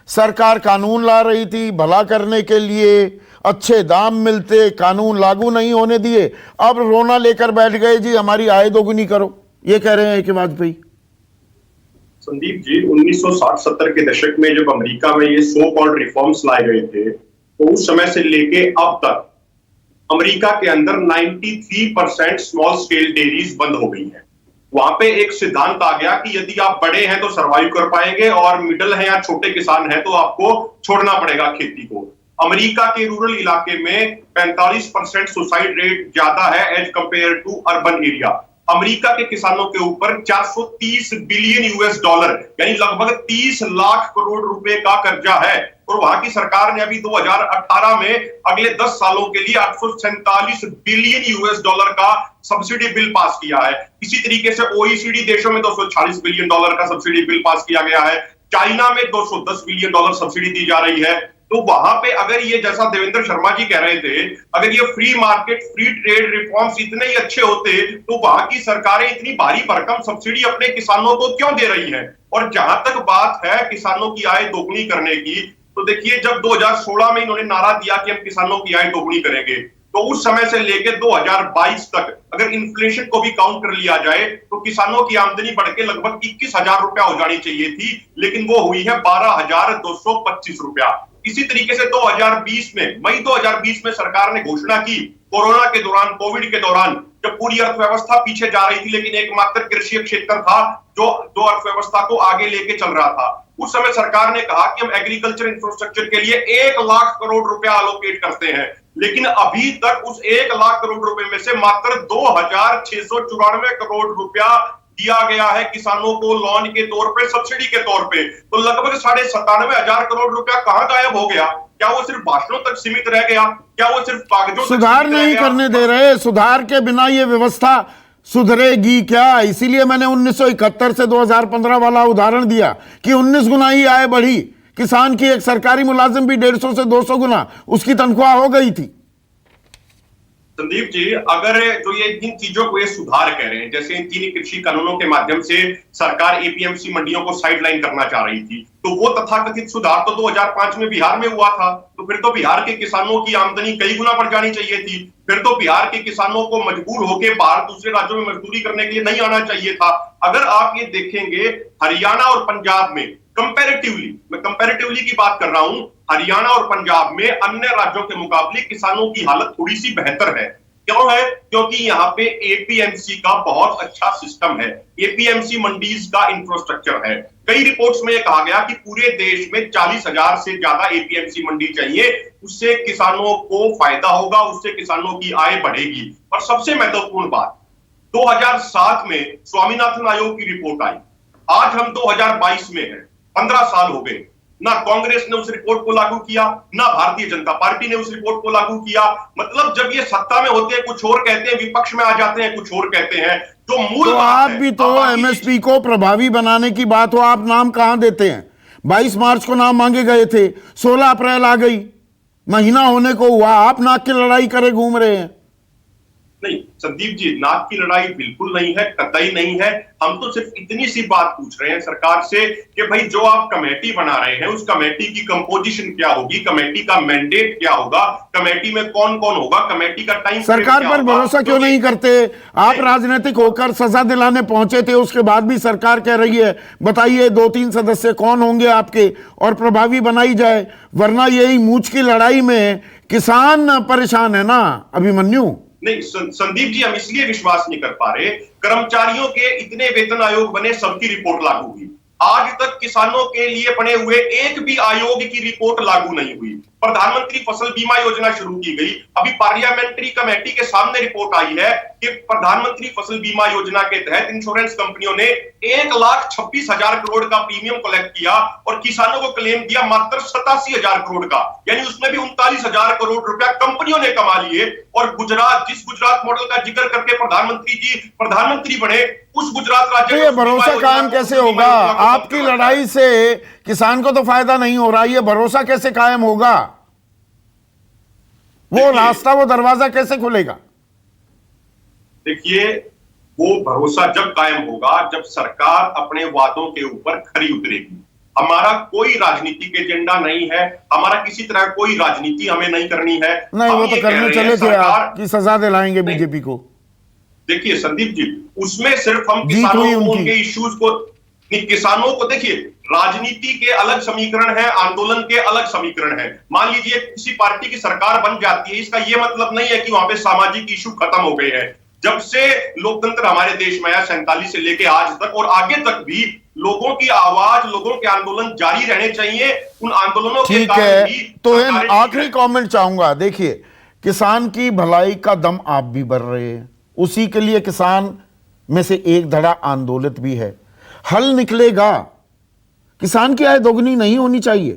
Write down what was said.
सरकार कानून ला रही थी भला करने के लिए, अच्छे दाम मिलते, कानून लागू नहीं होने दिए, अब रोना लेकर बैठ गए जी हमारी आय दोगुनी करो, ये कह रहे हैं कि वाजपेयी। संदीप जी, 1960-70 के दशक में जब अमेरिका में ये सो कॉल्ड रिफॉर्म्स लाए गए थे, तो उस समय से लेके अब तक अमेरिका के अंदर 93% स्मॉल स्केल डेयरीज बंद हो गई हैं। वहां पे एक सिद्धांत आ गया कि यदि आप बड़े हैं तो सरवाइव कर पाएंगे और मिडिल हैं या छोटे किसान हैं तो आपको छोड़ना पड़ेगा खेती को। अमेरिका के रूरल इलाके में 45% सुसाइड रेट ज्यादा है as compare to urban area. America के किसानों के ऊपर 430 बिलियन यूएस डॉलर यानी लगभग 30 लाख करोड़ रुपए का कर्जा है, और वहां की सरकार ने अभी 2018 में अगले 10 सालों के लिए 847 बिलियन यूएस डॉलर का सब्सिडी बिल पास किया है। इसी तरीके से ओईसीडी देशों में 240 बिलियन डॉलर का सब्सिडी बिल पास किया गया है। चाइना में 210 बिलियन डॉलर सब्सिडी दी जा रही है। तो वहां पे अगर ये, जैसा देवेंद्र शर्मा जी कह रहे थे, अगर ये free market free trade reforms इतने ही अच्छे होते तो वहां की सरकारें इतनी भारी भरकम सब्सिडी अपने किसानों को क्यों दे रही हैं? और जहां तक बात है किसानों की आय दोगुनी करने की, तो देखिए जब 2016 में इन्होंने नारा दिया कि हम किसानों की आय दोगुनी करेंगे, तो उस समय से लेकर 2022 तक अगर इन्फ्लेशन को भी काउंट कर लिया जाए तो किसानों की आमदनी बढ़ के लगभग 21,000 रुपया हो जानी चाहिए थी, लेकिन वो हुई है 12,225 रुपया। इसी तरीके से 2020 में, मई 2020 में सरकार ने घोषणा की, कोरोना के दौरान, कोविड के दौरान, जब पूरी अर्थव्यवस्था पीछे जा रही थी लेकिन एकमात्र कृषि क्षेत्र था जो अर्थव्यवस्था को आगे लेके चल रहा था। उस समय सरकार ने कहा कि हम एग्रीकल्चर इंफ्रास्ट्रक्चर के लिए 1 लाख करोड़ रुपया एलोकेट करते हैं, लेकिन अभी तक उस 1 लाख करोड़ रुपए में से मात्र 2,694 करोड़ रुपया दिया गया है किसानों को लोन के तौर पे, सब्सिडी के तौर पे। तो लगभग 97,500 करोड़ रुपया कहां गायब हो गया? क्या वो सिर्फ भाषणों तक सीमित रह गया? क्या वो सिर्फ कागजों? सुधार नहीं करने दे रहे। सुधार के बिना ये व्यवस्था सुधरेगी क्या? इसीलिए मैंने 1971 से 2015 वाला उदाहरण दिया कि 19 गुना ही आय बढ़ी। किसान की एक सरकारी मुलाजिम भी 150 से 200 गुना उसकी तनख्वाह हो गई थी। संदीप जी, अगर जो ये इन चीजों को ये सुधार कह रहे हैं, जैसे इन 3 कृषि कानूनों के माध्यम से सरकार एपीएमसी मंडियों को साइडलाइन करना चाह रही थी, तो वो तथाकथित सुधार तो 2005 में बिहार में हुआ था। तो फिर तो बिहार के किसानों की आमदनी कई गुना बढ़ जानी चाहिए थी। फिर तो बिहार के किसानों को मजबूर होकर बाहर दूसरे राज्यों में मजदूरी करने के लिए नहीं आना चाहिए था। अगर आप ये देखेंगे, हरियाणा और पंजाब में कंपैरेटिवली, मैं कंपैरेटिवली की बात कर रहा हूं, हरियाणा और पंजाब में अन्य राज्यों के मुकाबले किसानों की हालत थोड़ी सी बेहतर है। क्यों है? क्योंकि यहाँ पे एपीएमसी का बहुत अच्छा सिस्टम है, एपीएमसी मंडीज का इंफ्रास्ट्रक्चर है। कई रिपोर्ट्स में कहा गया कि पूरे देश में 40,000 से ज्यादा एपीएमसी मंडी चाहिए, उससे किसानों को फायदा होगा, उससे किसानों की आय बढ़ेगी। और सबसे महत्वपूर्ण बात, 2007 में स्वामीनाथन आयोग की रिपोर्ट आई, आज हम 2022 में हैं, 15 साल हो गए। ना कांग्रेस ने उस रिपोर्ट को लागू किया, ना भारतीय जनता पार्टी ने उस रिपोर्ट को लागू किया। मतलब जब ये सत्ता में होते हैं कुछ और कहते हैं, विपक्ष में आ जाते हैं कुछ और कहते हैं। जो मूल तो आप भी तो एमएसपी को प्रभावी बनाने की बात हो, आप नाम कहां देते हैं? 22 मार्च को नाम मांगे गए थे, 16 अप्रैल आ गई, महीना होने को हुआ, आप नाक की लड़ाई करे घूम रहे हैं। नहीं संदीप जी, नाक की लड़ाई बिल्कुल नहीं है, कतई नहीं है। हम तो सिर्फ इतनी सी बात पूछ रहे हैं सरकार से कि भाई जो आप कमेटी बना रहे हैं, उस कमेटी की कंपोजिशन क्या होगी, कमेटी का मैंडेट क्या होगा, कमेटी में कौन कौन होगा, कमेटी का टाइम सरकार पर भरोसा क्यों नहीं करते? आप राजनीतिक होकर सजा दिलाने पहुंचे थे, उसके बाद भी सरकार कह रही है बताइए 2-3 सदस्य कौन होंगे आपके और प्रभावी बनाई जाए, वरना यही मूंछ की लड़ाई में किसान परेशान है ना अभिमन्यु। नहीं संदीप जी, हम इसलिए विश्वास नहीं कर पा रहे, कर्मचारियों के इतने वेतन आयोग बने, सबकी रिपोर्ट लागू हुई। आज तक किसानों के लिए बने हुए एक भी आयोग की रिपोर्ट लागू नहीं हुई। प्रधानमंत्री फसल बीमा योजना शुरू की गई, अभी पार्लियामेंट्री कमेटी के सामने रिपोर्ट आई है कि प्रधानमंत्री फसल बीमा योजना के तहत इंश्योरेंस कंपनियों ने 1,26,000 करोड़ का प्रीमियम कलेक्ट किया और किसानों को क्लेम दिया मात्र 87,000 करोड़ का, यानी उसमें भी 39,000 करोड़ रुपया कंपनियों ने कमा लिए। और गुजरात, जिस गुजरात मॉडल का जिक्र करके प्रधानमंत्री जी प्रधानमंत्री बने, उस गुजरात राज्य ये भरोसा कायम कैसे होगा? आपकी लड़ाई से किसान को तो फायदा नहीं हो रहा, ये भरोसा कैसे कायम होगा? वो रास्ता, वो दरवाजा कैसे खुलेगा? देखिए, वो भरोसा जब कायम होगा जब सरकार अपने वादों के ऊपर खरी उतरेगी। हमारा कोई राजनीतिक एजेंडा नहीं है, हमारा किसी तरह कोई राजनीति हमें नहीं करनी है। नहीं, हम वो तो ये कह करने रहे हैं, चले थे सरकार, आप कि सजा दिलाएंगे बीजेपी को। देखिए संदीप जी, उसमें सिर्फ हम जीत किसानों हुई को, उनकी। उनके इश्यूज को नहीं, किसानों को देखिए, राजनीति के अलग समीकरण है, आंदोलन के अलग समीकरण है। मान लीजिए किसी पार्टी की सरकार बन जाती है, इसका यह मतलब नहीं है कि वहां पे सामाजिक इशू खत्म हो गए हैं। जब से लोकतंत्र हमारे देश में आया 47 से लेके आज तक और आगे तक भी लोगों की आवाज, लोगों के आंदोलन जारी रहने चाहिए। उन आंदोलनों के ठीक कारण है, ही तो सरकारें आखिरी कमेंट चाहूंगा। देखिए, किसान की भलाई का दम आप भी भर रहे हैं, उसी के लिए किसान में से एक धड़ा आंदोलित भी है। हल निकलेगा, किसान की आय दोगुनी नहीं होनी चाहिए,